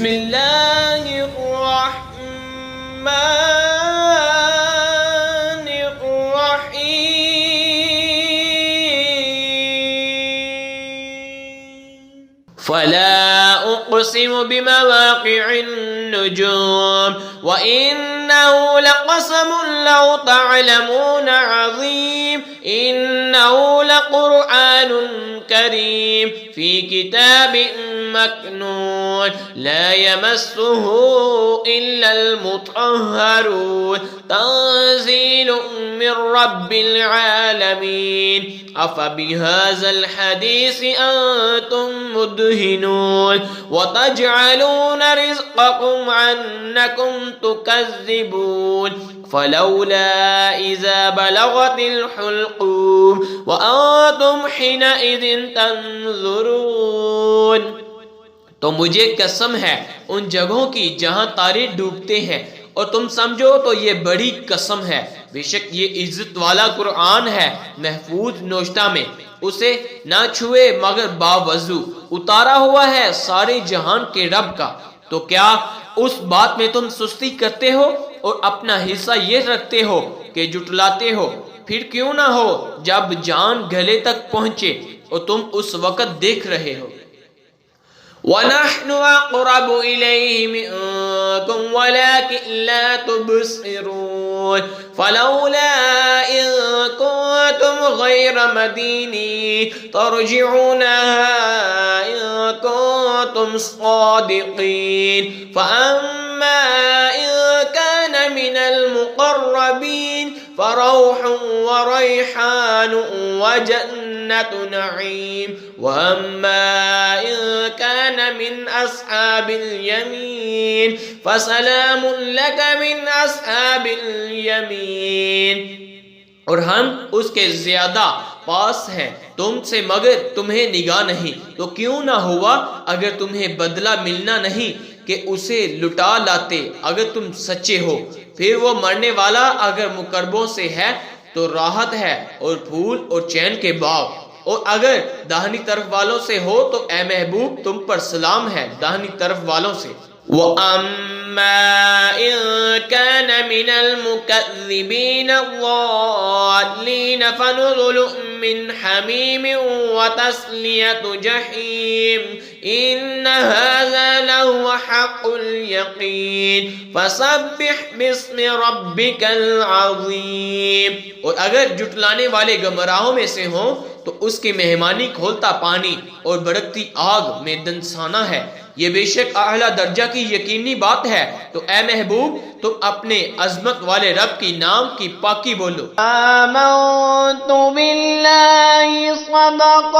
بسم اللہ الرحمن الرحیم فلا اقسم بمواقع النجوم وإنه لقسم لو تعلمون عظيم إنه لقرآن كريم في كتاب مكنون لا يمسه إلا المطهرون تنزيل من رب العالمين أفبهذا الحديث أنتم مدهنون وتجعلون رزقكم عنكم تكذبون فلولا إذا بلغت الحلقوم وأنتم حينئذ تنظرون تو مجھے قسم ہے ان جگہوں کی جہاں تارے ڈوبتے ہیں اور تم سمجھو تو یہ بڑی قسم ہے، بے شک یہ عزت والا قرآن ہے محفوظ نوشتہ میں، اسے نہ چھوئے مگر باوضو، اتارا ہوا ہے سارے جہان کے رب کا۔ تو کیا اس بات میں تم سستی کرتے ہو اور اپنا حصہ یہ رکھتے ہو کہ جھٹلاتے ہو؟ پھر کیوں نہ ہو جب جان گلے تک پہنچے اور تم اس وقت دیکھ رہے ہو۔ وَنَحْنُ أَقْرَبُ إِلَيْهِ مِنْكُمْ وَلَكِنْ لَا تُبْصِرُونَ فَلَوْلَا إِن كُنتُمْ غَيْرَ مَدِينِينَ تَرْجِعُونَهَا إِن كُنتُمْ صَادِقِينَ فَأَمَّا إِن كَانَ مِنَ الْمُقَرَّبِينَ فَرَوْحٌ وَرَيْحَانٌ وَجَنَّةُ نَعِيمٍ وَأَمَّا إِن كَانَ مِنْ أَصْحَابِ الْيَمِينِ فَسَلَامٌ لَكَ مِنْ أَصْحَابِ الْيَمِينِ۔ اور ہم اس کے زیادہ پاس ہیں تم سے مگر تمہیں نگاہ نہیں، تو کیوں نہ ہوا اگر تمہیں بدلہ ملنا نہیں کہ اسے لٹا لاتے اگر تم سچے ہو۔ پھر وہ مرنے والا اگر مقربوں سے ہے تو راحت ہے اور پھول اور چین کے باغ، اور اگر داہنی طرف والوں سے ہو تو اے محبوب تم پر سلام ہے داہنی طرف والوں سے۔ وَأَمَّا إِن كَانَ مِنَ الْمُكَذِّبِينَ الضَّالِّينَ فَنُزُلٌ مِّنْ حَمِيمٍ وَتَصْلِيَةُ جَحِيمٍ إِنَّ هَذَا لَهُوَ حَقُّ الْيَقِينِ فَسَبِّحْ بِاسْمِ رَبِّكَ الْعَظِيمِ۔ اور اگر جھٹلانے والے گمراہوں میں سے ہوں تو اس کی مہمانی کھولتا پانی اور بھڑکتی آگ میں دنسانا ہے، یہ بے شک اعلیٰ درجہ کی یقینی بات ہے۔ تو اے محبوب تم اپنے عظمت والے رب کی نام کی پاکی بولو۔ آمنت باللہ صدق